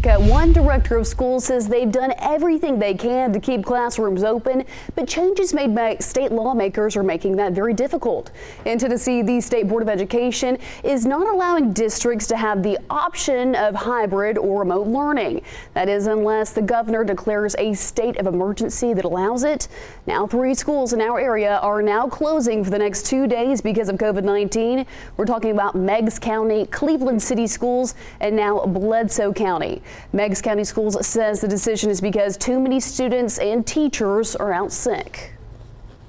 One director of schools says they've done everything they can to keep classrooms open, but changes made by state lawmakers are making that very difficult. In Tennessee, the State Board of Education is not allowing districts to have the option of hybrid or remote learning. That is, unless the governor declares a state of emergency that allows it. Now, 3 schools in our area are now closing for the next 2 days because of COVID-19. We're talking about Meigs County, Cleveland City Schools, and now Bledsoe County. Meigs County Schools says the decision is because too many students and teachers are out sick.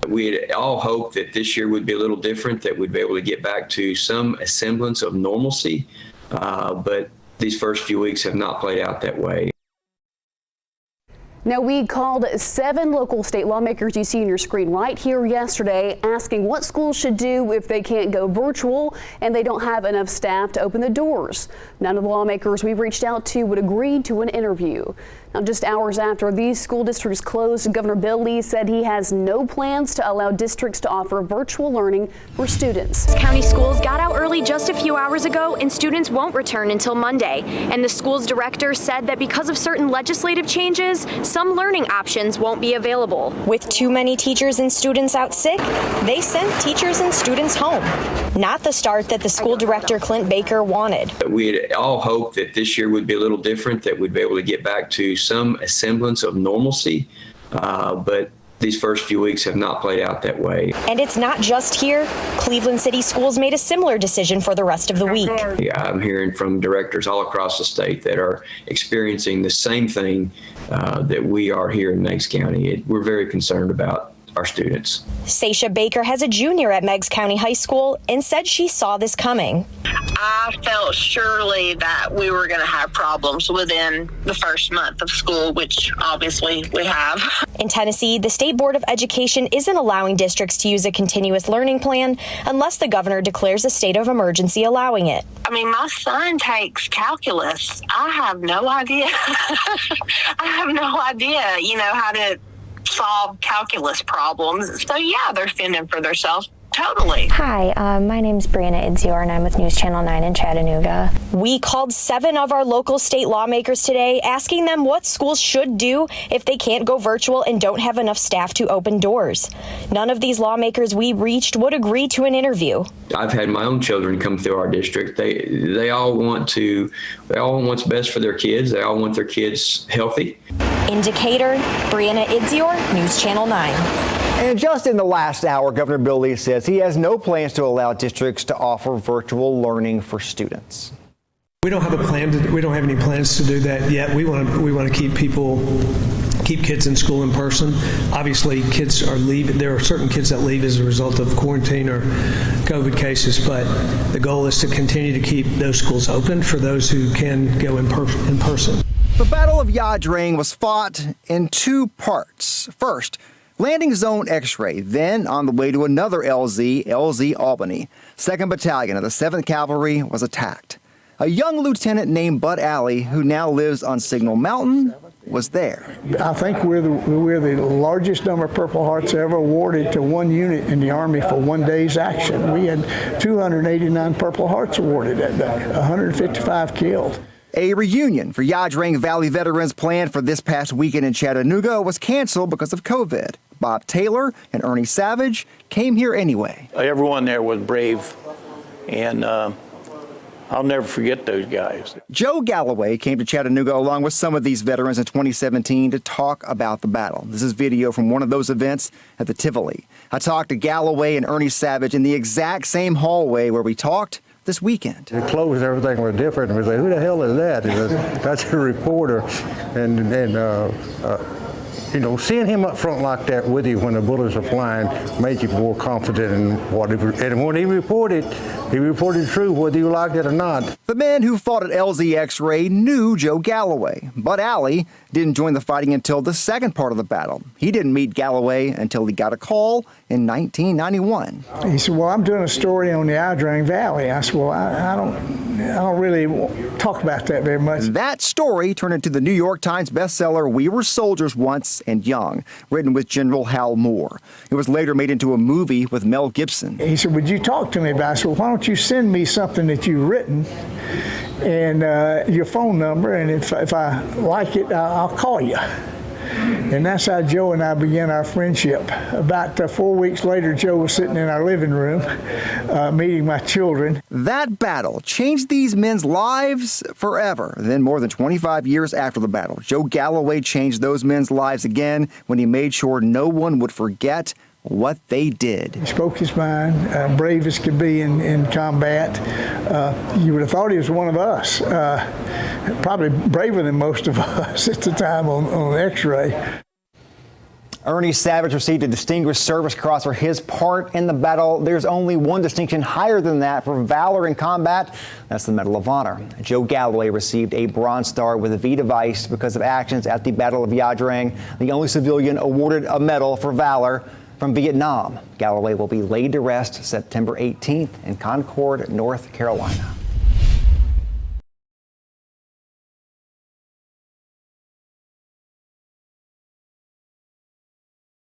We had all hoped that this year would be a little different, that we'd be able to get back to some semblance of normalcy, but these first few weeks have not played out that way. Now, we called 7 local state lawmakers you see on your screen right here yesterday, asking what schools should do if they can't go virtual and they don't have enough staff to open the doors. None of the lawmakers we reached out to would agree to an interview. Now, just hours after these school districts closed, Governor Bill Lee said he has no plans to allow districts to offer virtual learning for students. County schools got out early just a few hours ago, and students won't return until Monday. And the school's director said that because of certain legislative changes, some learning options won't be available. With too many teachers and students out sick, they sent teachers and students home. Not the start that the school director, Clint Baker, wanted. We had all hoped that this year would be a little different, that we'd be able to get back to some semblance of normalcy, but these first few weeks have not played out that way. And it's not just here. Cleveland City Schools made a similar decision for the rest of the week. I'm hearing from directors all across the state that are experiencing the same thing that we are here in Meigs County. We're very concerned about our students. Sasha Baker has a junior at Meigs County High School and said she saw this coming. I felt surely that we were going to have problems within the first month of school, which obviously we have. In Tennessee, the State Board of Education isn't allowing districts to use a continuous learning plan unless the governor declares a state of emergency allowing it. I mean, my son takes calculus. I have no idea. I have no idea, how to solve calculus problems. So yeah, they're fending for themselves. Totally. Hi, my name's Brianna Idzior, and I'm with NewsChannel 9 in Chattanooga. We called 7 of our local state lawmakers today, asking them what schools should do if they can't go virtual and don't have enough staff to open doors. None of these lawmakers we reached would agree to an interview. I've had my own children come through our district. They all want what's best for their kids. They all want their kids healthy. In Decatur, Brianna Idzior, NewsChannel 9. And just in the last hour, Governor Bill Lee says he has no plans to allow districts to offer virtual learning for students. We don't have a plan. We don't have any plans to do that yet. We want to keep kids in school in person. Obviously, kids are leaving. There are certain kids that leave as a result of quarantine or COVID cases, but the goal is to continue to keep those schools open for those who can go in person. The Battle of Ia Drang was fought in 2 parts. First, landing zone X-ray, then on the way to another LZ Albany. 2nd Battalion of the 7th Cavalry was attacked. A young lieutenant named Bud Alley, who now lives on Signal Mountain, was there. I think we're the largest number of Purple Hearts ever awarded to one unit in the Army for one day's action. We had 289 Purple Hearts awarded that day, 155 killed. A reunion for Ia Drang Valley veterans planned for this past weekend in Chattanooga was canceled because of COVID. Bob Taylor and Ernie Savage came here anyway. Everyone there was brave, and I'll never forget those guys. Joe Galloway came to Chattanooga along with some of these veterans in 2017 to talk about the battle. This is video from one of those events at the Tivoli. I talked to Galloway and Ernie Savage in the exact same hallway where we talked this weekend. The clothes and everything were different, and we said, who the hell is that? That's a reporter, and seeing him up front like that with you when the bullets are flying made you more confident in what he, and when he reported true, whether you liked it or not. The men who fought at LZ X-Ray knew Joe Galloway, but Alley didn't join the fighting until the second part of the battle. He didn't meet Galloway until he got a call in 1991. He said, well, I'm doing a story on the Ia Drang Valley. I said, well, I don't really talk about that very much. That story turned into the New York Times bestseller We Were Soldiers Once and Young, written with General Hal Moore. It was later made into a movie with Mel Gibson. He said, would you talk to me about it? I said, well, why don't you send me something that you've written and your phone number, and if I like it, I'll call you. And that's how Joe and I began our friendship. About 4 weeks later, Joe was sitting in our living room meeting my children. That battle changed these men's lives forever. Then, more than 25 years after the battle, Joe Galloway changed those men's lives again when he made sure no one would forget what they did. He spoke his mind, brave as could be in combat. You would have thought he was one of us, probably braver than most of us at the time on X-ray. Ernie Savage received a Distinguished Service Cross for his part in the battle. There's only one distinction higher than that for valor in combat. That's the Medal of Honor. Joe Galloway received a Bronze Star with a V device because of actions at the Battle of Ia Drang, the only civilian awarded a medal for valor from Vietnam. Galloway will be laid to rest September 18th in Concord, North Carolina.